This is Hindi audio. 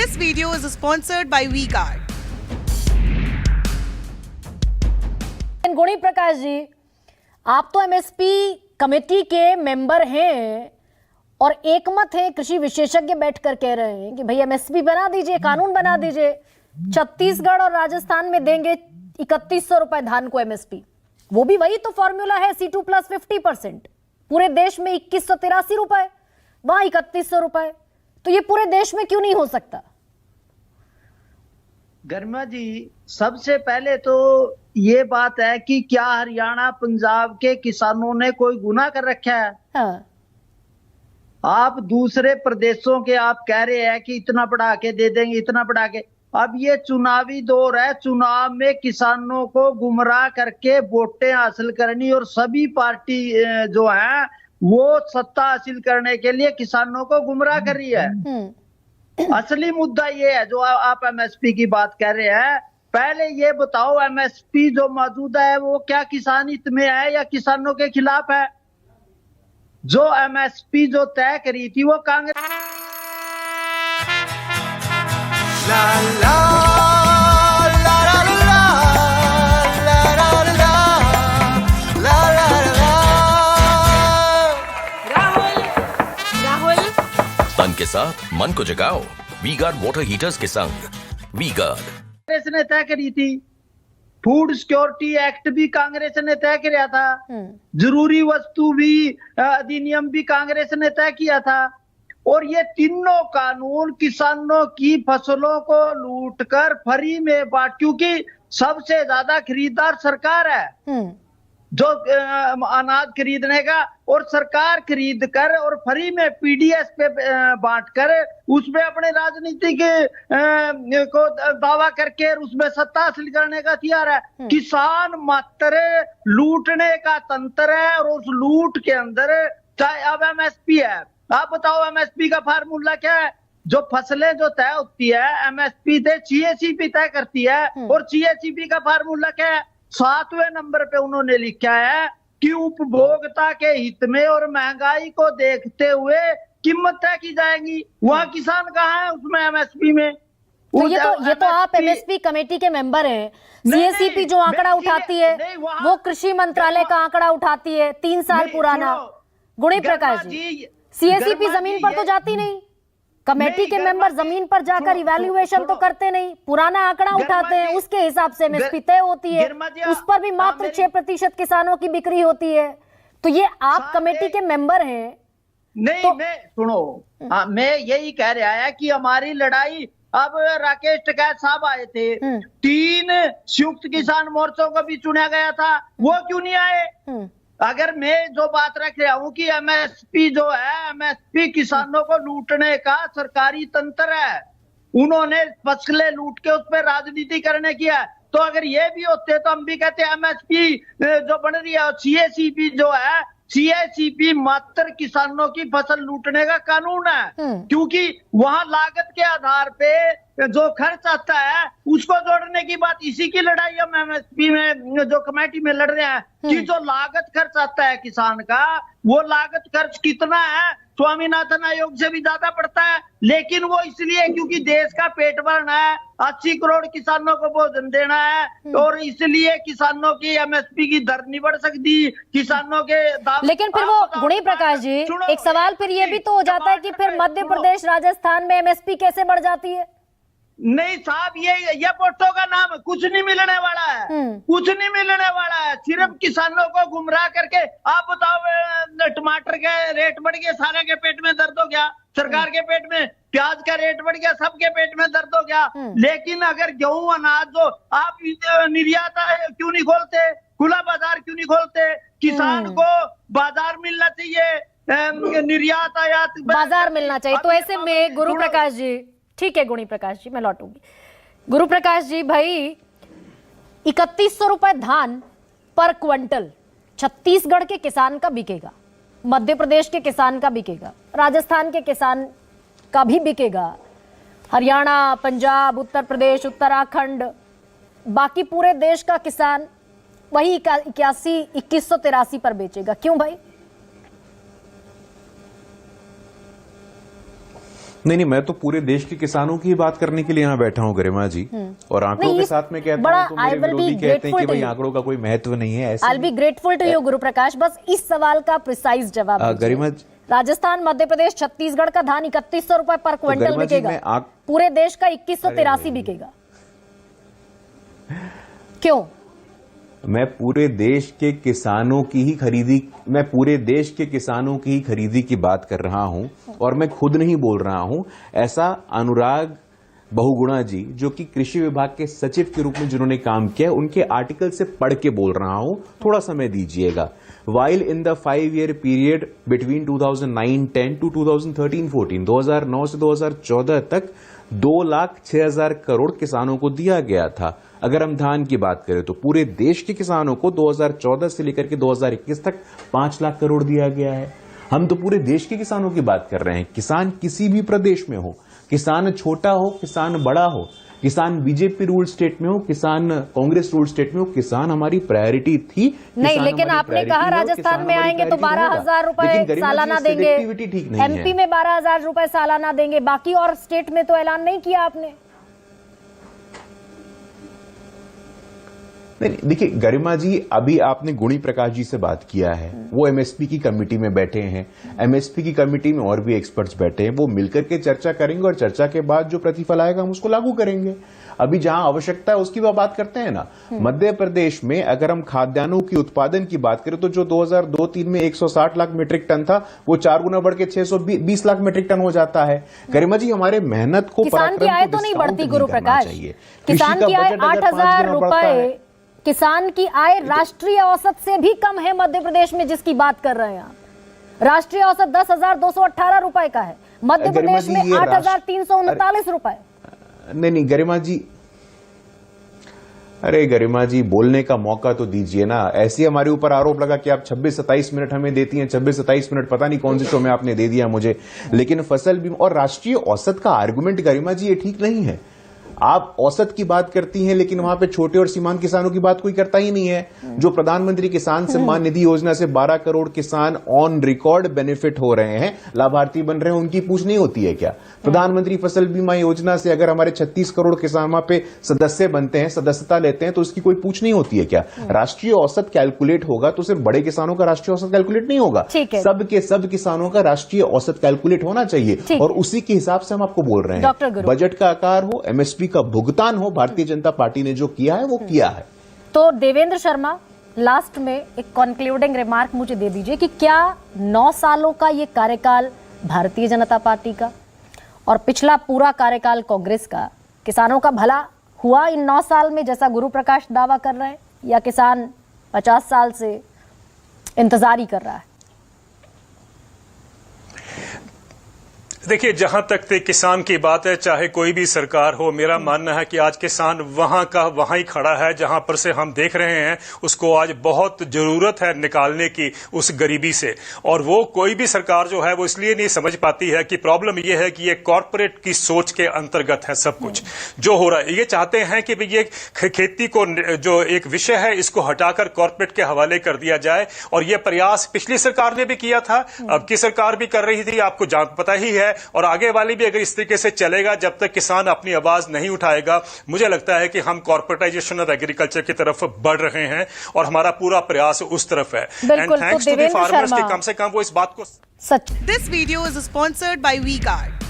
This video is sponsored by V-Guard. गुणी प्रकाश जी, आप तो एमएसपी कमेटी के मेंबर हैं और एकमत है, कृषि विशेषज्ञ बैठकर कह रहे हैं कि भाई एमएसपी बना दीजिए, कानून बना दीजिए। छत्तीसगढ़ और राजस्थान में देंगे 3100 रुपए धान को एमएसपी। वो भी वही तो फॉर्मूला है, C2 प्लस 50%। पूरे देश में 2183 रुपए, वहां 3100 रुपए। तो ये पूरे देश में क्यों नहीं हो सकता? गरिमा जी, सबसे पहले तो ये बात है कि क्या हरियाणा पंजाब के किसानों ने कोई गुनाह कर रखा है? हाँ। आप दूसरे प्रदेशों के आप कह रहे हैं कि इतना बढ़ा के दे देंगे, इतना बढ़ा के। अब ये चुनावी दौर है, चुनाव में किसानों को गुमराह करके वोटें हासिल करनी और सभी पार्टी जो है वो सत्ता हासिल करने के लिए किसानों को गुमराह कर रही है। असली मुद्दा ये है जो आप एमएसपी की बात कर रहे हैं। पहले ये बताओ, एमएसपी जो मौजूदा है वो क्या किसान हित में है या किसानों के खिलाफ है? जो एमएसपी जो तय करी थी वो Congress La la la la la la la la la la la। Rahul तन के साथ मन को जगाओ V-Guard वाटर हीटर्स के संग। V-Guard ने तय करी थी। फूड सिक्योरिटी एक्ट भी कांग्रेस ने तय किया था। जरूरी वस्तु भी अधिनियम भी कांग्रेस ने तय किया था। और ये तीनों कानून किसानों की फसलों को लूटकर फ्री में बांट, क्योंकि सबसे ज्यादा खरीदार सरकार है जो अनाज खरीदने का, और सरकार खरीद कर और फ्री में पीडीएस पे बांट कर उसमें अपने राजनीतिक को दावा करके उसमें सत्ता हासिल करने का तैयार है। किसान मात्र लूटने का तंत्र है और उस लूट के अंदर चाहे अब एमएसपी है। आप बताओ एमएसपी का फार्मूला क्या है? जो फसलें जो तय होती है एमएसपी से सीएसीपी तय करती है, और सीएसीपी का फार्मूला क्या है? 7वें नंबर पे उन्होंने लिखा है कि उपभोक्ता के हित में और महंगाई को देखते हुए कीमत तय की जाएगी। वहाँ किसान कहाँ है उसमें एमएसपी में? तो ये तो आप एमएसपी कमेटी के मेंबर हैं। सीएसीपी जो आंकड़ा उठाती है वो कृषि मंत्रालय का आंकड़ा उठाती है, 3 साल पुराना। गुणी प्रकाश जी, सीएसीपी जमीन पर तो जाती नहीं, कमेटी के मेंबर जमीन पर जाकर इवैल्यूएशन तो करते नहीं, पुराना आंकड़ा उठाते हैं, उसके हिसाब से एमएसपी तय होती है, उस पर भी मात्र 6% किसानों की बिक्री होती है। तो ये आप कमेटी के मेंबर हैं। नहीं तो, मैं सुनो, मैं यही कह रहा है कि हमारी लड़ाई, अब राकेश टिकैत साहब आए थे, 3 संयुक्त किसान मोर्चों को भी चुना गया था, वो क्यों नहीं आए? अगर मैं जो बात रख रहा हूँ कि एमएसपी जो है, एमएसपी किसानों को लूटने का सरकारी तंत्र है, उन्होंने फसलें लूट के उस पर राजनीति करने किया। तो अगर ये भी होते तो हम भी कहते एमएसपी जो बन रही है, सीएसीपी जो है, सीएसीपी मात्र किसानों की फसल लूटने का कानून है, क्योंकि वहां लागत के आधार पे जो खर्च आता है उसको जोड़ने की बात, इसी की लड़ाई हम एमएसपी में जो कमेटी में लड़ रहे हैं कि जो लागत खर्च आता है किसान का, वो लागत खर्च कितना है? स्वामीनाथन आयोग से भी ज्यादा पड़ता है, लेकिन वो इसलिए क्योंकि देश का पेट भरना है, 80 करोड़ किसानों को भोजन देना है, और इसलिए किसानों की एमएसपी की दर नहीं बढ़ सकती, किसानों के दाम। लेकिन फिर वो गुणी प्रकाश जी, एक सवाल फिर ये भी तो हो जाता है कि फिर मध्य प्रदेश राजस्थान में एमएसपी कैसे बढ़ जाती है? नहीं साहब, ये वोटों का नाम, कुछ नहीं मिलने वाला है, कुछ नहीं मिलने वाला है, सिर्फ किसानों को गुमराह करके। आप बताओ, टमाटर के रेट बढ़ गए, सारे के पेट में दर्द हो गया, सरकार के पेट में, प्याज का रेट बढ़ गया, सबके पेट में दर्द हो गया। लेकिन अगर गेहूं अनाज जो आप निर्यात क्यों नहीं खोलते, खुला बाजार क्यों नहीं खोलते? किसान को बाजार मिलना चाहिए, निर्यात आयात बाजार मिलना चाहिए। तो ऐसे में गुरु प्रकाश जी, ठीक है गुणी प्रकाश जी, मैं लौटूंगी। गुरु प्रकाश जी, भाई 3100 रुपए धान पर क्विंटल छत्तीसगढ़ के किसान का बिकेगा, मध्य प्रदेश के किसान का बिकेगा, राजस्थान के किसान का भी बिकेगा, हरियाणा, पंजाब, उत्तर प्रदेश, उत्तराखंड, बाकी पूरे देश का किसान वही 2183 पर बेचेगा। क्यों भाई? नहीं, मैं तो पूरे देश के किसानों की बात करने के लिए यहाँ बैठा हूँ गरिमा जी, और आंकड़ों नहीं, के साथ में कहता बड़ा हूँ तो मेरे I will be विरोधी कहते हैं कि grateful to भाई you. आंकड़ों का कोई महत्व नहीं है। ऐसे I'll be grateful to you गुरु प्रकाश, बस इस सवाल का प्रिसाइज जवाब दीजिए। गरिमा, राजस्थान, मध्य प्रदेश, छत्तीसगढ़ का धान 3100 रुपए पर क्विंटल गरिमा जी, बिकेगा, पूरे देश का 2183 बिकेगा, क्यों? मैं पूरे देश के किसानों की ही खरीदी की बात कर रहा हूं, और मैं खुद नहीं बोल रहा हूं, ऐसा अनुराग बहुगुणा जी, जो कि कृषि विभाग के सचिव के रूप में जिन्होंने काम किया, उनके आर्टिकल से पढ़ के बोल रहा हूं। थोड़ा समय दीजिएगा। While in the 5-year period between 2009-10 to 2013-14, 2009 से 2014 तक 2,06,000 करोड़ किसानों को दिया गया था। अगर हम धान की बात करें तो पूरे देश के किसानों को 2014 से लेकर के 2021 तक 5 लाख करोड़ दिया गया है। हम तो पूरे देश के किसानों की बात कर रहे हैं। किसान किसी भी प्रदेश में हो, किसान छोटा हो, किसान बड़ा हो, किसान बीजेपी रूल स्टेट में हो, किसान कांग्रेस रूल स्टेट में हो, किसान हमारी प्रायोरिटी थी। नहीं, लेकिन आपने कहा राजस्थान में आएंगे तो 12,000 रुपए सालाना देंगे, एमपी में 12,000 रुपए सालाना देंगे, बाकी और स्टेट में तो ऐलान नहीं किया आपने। नहीं, देखिए गरिमा जी, अभी आपने गुणी प्रकाश जी से बात किया है, वो एमएसपी की कमेटी में बैठे हैं। एमएसपी की कमेटी में और भी एक्सपर्ट्स बैठे हैं, वो मिलकर के चर्चा करेंगे, और चर्चा के बाद जो प्रतिफल आएगा हम उसको लागू करेंगे। अभी जहां आवश्यकता है उसकी बात करते हैं ना। मध्य प्रदेश में अगर हम खाद्यान्नों की उत्पादन की बात करें तो जो 2002-03 में 160 लाख मीट्रिक टन था, वो 4 गुना बढ़ के 620 लाख मीट्रिक टन हो जाता है। गरिमा जी, हमारे मेहनत को, किसान की आय तो नहीं बढ़ती गुरु प्रकाश, किसान की आय 8,000 रुपए, किसान की आय राष्ट्रीय औसत से भी कम है मध्य प्रदेश में, जिसकी बात कर रहे हैं आप। राष्ट्रीय औसत 10,218 रुपए का है, मध्य प्रदेश में 8,339 रुपए। नहीं गरिमा जी, अरे गरिमा जी, बोलने का मौका तो दीजिए ना। ऐसे हमारे ऊपर आरोप लगा कि आप 26-27 मिनट हमें देती हैं, 26-27 मिनट पता नहीं कौन से शो में आपने दे दिया मुझे। लेकिन फसल बीमा और राष्ट्रीय औसत का आर्गुमेंट गरिमा जी, ये ठीक नहीं है। आप औसत की बात करती हैं, लेकिन वहां पे छोटे और सीमांत किसानों की बात कोई करता ही नहीं है। जो प्रधानमंत्री किसान सम्मान निधि योजना से 12 करोड़ किसान ऑन रिकॉर्ड बेनिफिट हो रहे हैं, लाभार्थी बन रहे हैं, उनकी पूछ नहीं होती है क्या? प्रधानमंत्री फसल बीमा योजना से अगर हमारे 36 करोड़ किसान वहां पे सदस्य बनते हैं, सदस्यता लेते हैं, तो उसकी कोई पूछ नहीं होती है क्या? राष्ट्रीय औसत कैलकुलेट होगा तो सिर्फ बड़े किसानों का राष्ट्रीय औसत कैलकुलेट नहीं होगा, सब किसानों का राष्ट्रीय औसत कैलकुलेट होना चाहिए, और उसी के हिसाब से हम आपको बोल रहे हैं। बजट का आकार हो, एमएसपी का भुगतान हो, भारतीय जनता पार्टी ने जो किया है वो किया है। तो देवेंद्र शर्मा, लास्ट में एक कंक्लूडिंग रिमार्क मुझे दे दीजिए कि क्या 9 सालों का ये कार्यकाल भारतीय जनता पार्टी का और पिछला पूरा कार्यकाल कांग्रेस का किसानों का भला हुआ इन 9 साल में, जैसा गुरु प्रकाश दावा कर रहे हैं, या किसान 50 साल से इंतजार ही कर रहा है? देखिए, जहां तक किसान की बात है, चाहे कोई भी सरकार हो, मेरा मानना है कि आज किसान वहां का वहां ही खड़ा है जहां पर से हम देख रहे हैं। उसको आज बहुत जरूरत है निकालने की उस गरीबी से, और वो कोई भी सरकार जो है वो इसलिए नहीं समझ पाती है कि प्रॉब्लम ये है कि ये कॉर्पोरेट की सोच के अंतर्गत है सब कुछ जो हो रहा है। ये चाहते हैं कि ये खेती को जो एक विषय है इसको हटाकर कॉर्पोरेट के हवाले कर दिया जाए, और ये प्रयास पिछली सरकार ने भी किया था, अब की सरकार भी कर रही थी, आपको पता ही है, और आगे वाली भी अगर इस तरीके से चलेगा, जब तक किसान अपनी आवाज नहीं उठाएगा, मुझे लगता है कि हम कॉर्पोरेटाइजेशन ऑफ एग्रीकल्चर की तरफ बढ़ रहे हैं, और हमारा पूरा प्रयास उस तरफ है। And thanks to the farmers कि कम से कम वो इस बात को This video is sponsored by WeGuard.